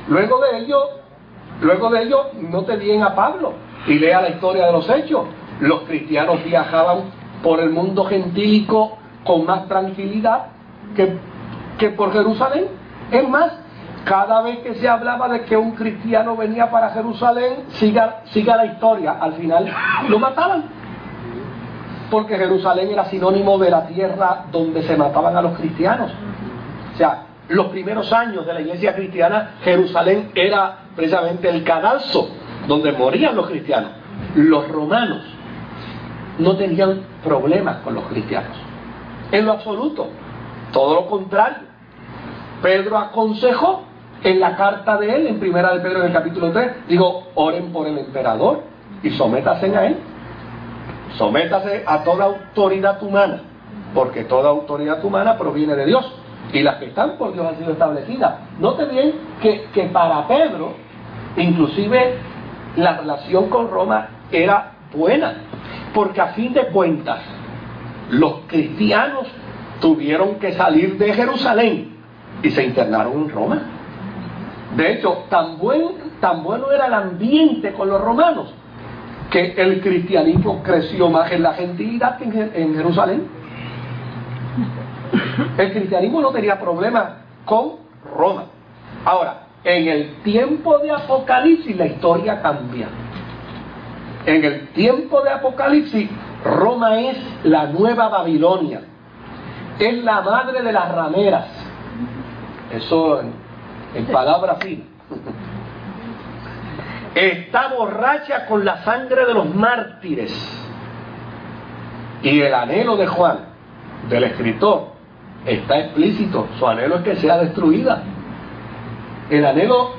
Luego de ello, no te digan a Pablo y lea la historia de los hechos. Los cristianos viajaban por el mundo gentílico con más tranquilidad que por Jerusalén. Es más, cada vez que se hablaba de que un cristiano venía para Jerusalén, siga la historia, al final lo mataban. Porque Jerusalén era sinónimo de la tierra donde se mataban a los cristianos. O sea, los primeros años de la iglesia cristiana, Jerusalén era precisamente el cadalso donde morían los cristianos. Los romanos no tenían problemas con los cristianos, en lo absoluto, todo lo contrario. Pedro aconsejó en la carta de él, en primera de Pedro en el capítulo 3, oren por el emperador y sométase a él. Sométase a toda autoridad humana, porque toda autoridad humana proviene de Dios, y las que están por Dios han sido establecidas. Note bien que para Pedro, inclusive, la relación con Roma era buena, porque a fin de cuentas, los cristianos tuvieron que salir de Jerusalén y se internaron en Roma. De hecho, tan bueno era el ambiente con los romanos, que el cristianismo creció más en la gentilidad que en Jerusalén. El cristianismo no tenía problemas con Roma. Ahora, en el tiempo de Apocalipsis la historia cambia. En el tiempo de Apocalipsis, Roma es la nueva Babilonia, es la madre de las rameras. Eso en palabras finas. Está borracha con la sangre de los mártires. Y el anhelo de Juan, del escritor, está explícito. Su anhelo es que sea destruida. El anhelo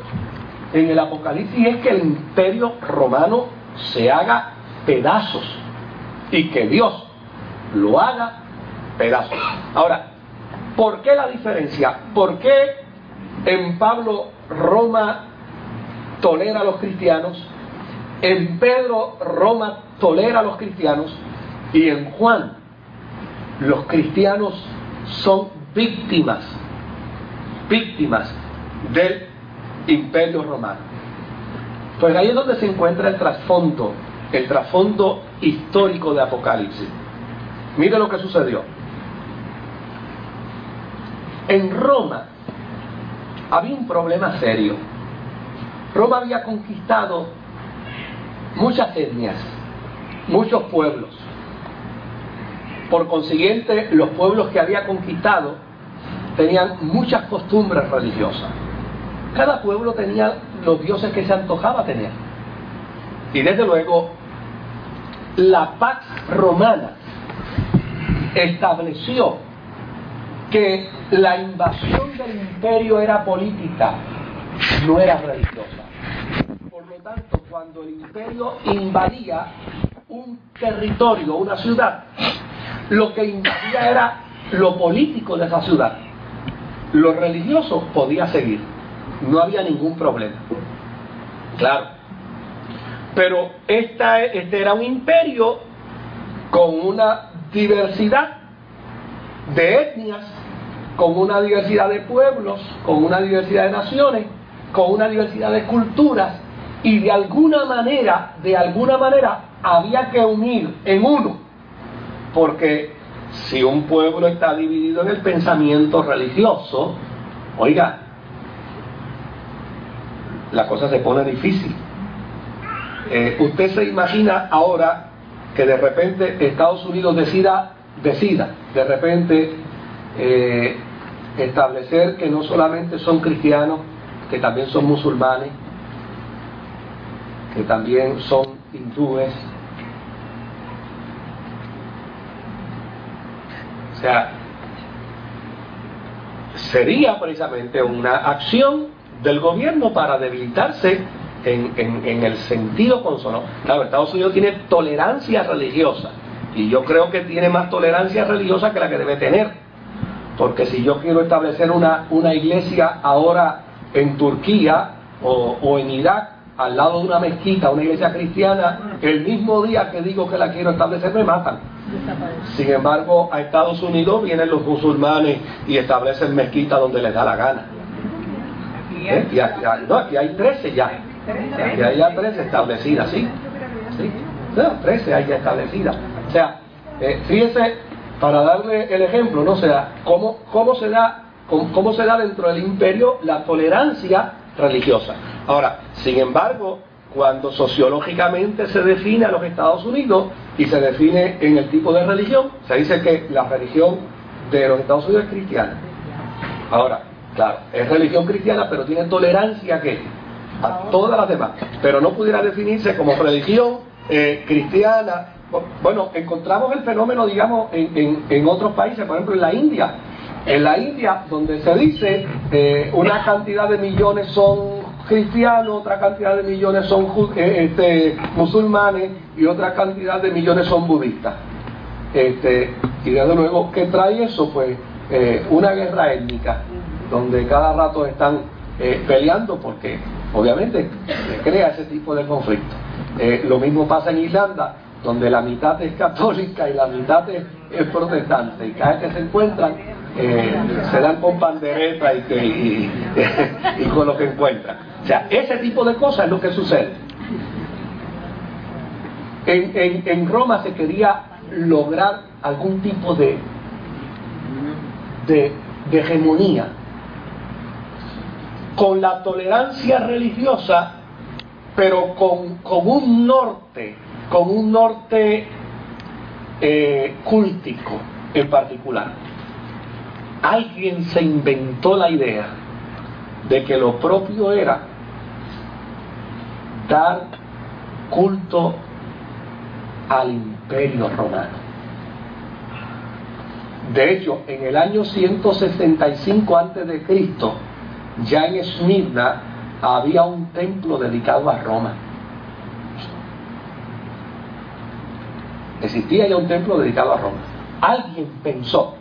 en el Apocalipsis es que el imperio romano se haga pedazos y que Dios lo haga pedazos. Ahora, ¿por qué la diferencia? ¿Por qué en Pablo Roma tolera a los cristianos, en Pedro Roma tolera a los cristianos, y en Juan los cristianos son víctimas del imperio romano? Pues ahí es donde se encuentra el trasfondo histórico de Apocalipsis. Mire lo que sucedió. En Roma había un problema serio. Roma había conquistado muchas etnias, muchos pueblos. Por consiguiente, los pueblos que había conquistado tenían muchas costumbres religiosas. Cada pueblo tenía los dioses que se antojaba tener. Y desde luego, la Pax Romana estableció que la invasión del imperio era política, no era religiosa. Por lo tanto, cuando el imperio invadía un territorio, una ciudad, lo que invadía era lo político de esa ciudad. Lo religioso podía seguir, no había ningún problema. Claro. Pero este era un imperio con una diversidad de etnias, con una diversidad de pueblos, con una diversidad de naciones, con una diversidad de culturas, y de alguna manera había que unir en uno, porque si un pueblo está dividido en el pensamiento religioso, oiga, la cosa se pone difícil. Usted se imagina ahora que de repente Estados Unidos decida de repente establecer que no solamente son cristianos, que también son musulmanes, que también son hindúes. O sea, sería precisamente una acción del gobierno para debilitarse en el sentido consono. Claro, Estados Unidos tiene tolerancia religiosa, y yo creo que tiene más tolerancia religiosa que la que debe tener, porque si yo quiero establecer una iglesia ahora en Turquía o en Irak, al lado de una mezquita, una iglesia cristiana, el mismo día que digo que la quiero establecer me matan. Sin embargo, a Estados Unidos vienen los musulmanes y establecen mezquitas donde les da la gana. Y aquí hay 13 ya. Aquí hay ya 13 establecidas, ¿sí? ¿Sí? No, 13 hay ya establecidas. O sea, fíjese, para darle el ejemplo, ¿no? O sea, cómo se da dentro del imperio la tolerancia religiosa. Ahora, sin embargo, cuando sociológicamente se define a los Estados Unidos y se define en el tipo de religión, se dice que la religión de los Estados Unidos es cristiana. Ahora, claro, es religión cristiana, pero tiene tolerancia a todas las demás, pero no pudiera definirse como religión cristiana. Bueno, encontramos el fenómeno, digamos, en otros países, por ejemplo en la India. En la India, donde se dice una cantidad de millones son cristianos, otra cantidad de millones son musulmanes y otra cantidad de millones son budistas. Y desde luego, ¿qué trae eso? Pues una guerra étnica, donde cada rato están peleando porque obviamente crea ese tipo de conflicto. Lo mismo pasa en Irlanda, donde la mitad es católica y la mitad es protestante, y cada vez que se encuentran se dan con pandereta y con lo que encuentran. O sea, ese tipo de cosas es lo que sucede. En Roma se quería lograr algún tipo de hegemonía con la tolerancia religiosa, pero con un norte cúltico en particular. Alguien se inventó la idea de que lo propio era dar culto al Imperio Romano. De hecho, en el año 165 a.C., ya en Esmirna había un templo dedicado a Roma. Existía ya un templo dedicado a Roma. Alguien pensó,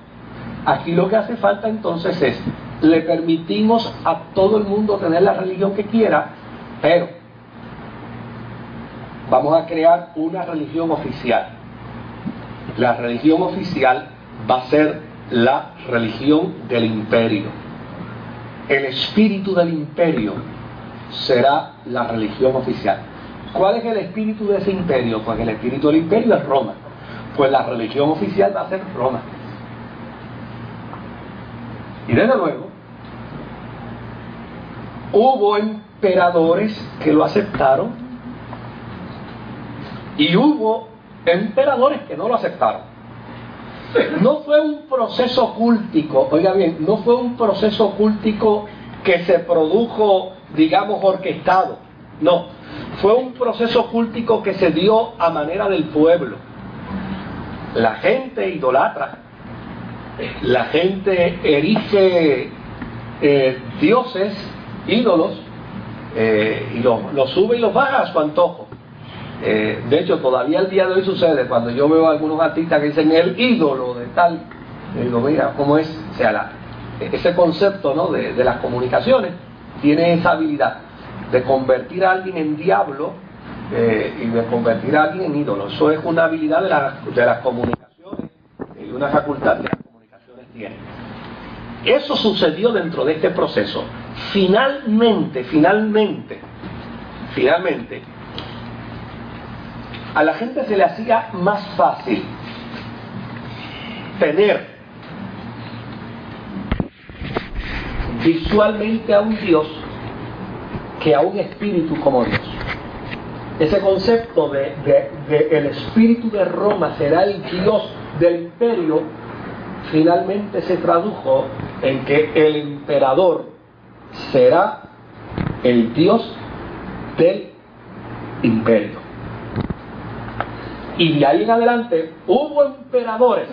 aquí lo que hace falta entonces es, le permitimos a todo el mundo tener la religión que quiera, pero vamos a crear una religión oficial. La religión oficial va a ser la religión del imperio. El espíritu del imperio será la religión oficial. ¿Cuál es el espíritu de ese imperio? Pues el espíritu del imperio es Roma. Pues la religión oficial va a ser Roma. Y desde luego, hubo emperadores que lo aceptaron y hubo emperadores que no lo aceptaron. No fue un proceso cúltico, oiga bien, no fue un proceso cúltico que se produjo, digamos, orquestado. No, fue un proceso cúltico que se dio a manera del pueblo. La gente idolatra, la gente erige dioses, ídolos, y los sube y los baja a su antojo. De hecho, todavía el día de hoy sucede, cuando yo veo a algunos artistas que dicen el ídolo de tal, digo, mira, ¿cómo es? O sea, ese concepto, ¿no?, de las comunicaciones tiene esa habilidad de convertir a alguien en diablo y de convertir a alguien en ídolo. Eso es una habilidad de las comunicaciones y una facultad que las comunicaciones tienen. Eso sucedió dentro de este proceso. Finalmente, a la gente se le hacía más fácil tener visualmente a un Dios que a un espíritu como Dios. Ese concepto de el espíritu de Roma será el Dios del imperio, finalmente se tradujo en que el emperador será el Dios del imperio. Y de ahí en adelante hubo emperadores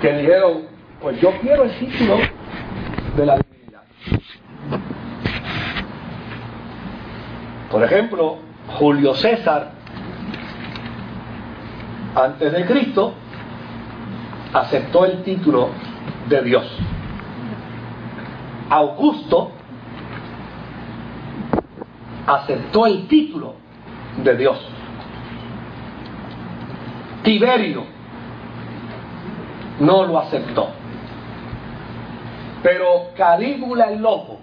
que dijeron, pues yo quiero el título de la divinidad. Por ejemplo, Julio César, antes de Cristo, aceptó el título de Dios. Augusto aceptó el título de Dios. Tiberio no lo aceptó. Pero Calígula el Loco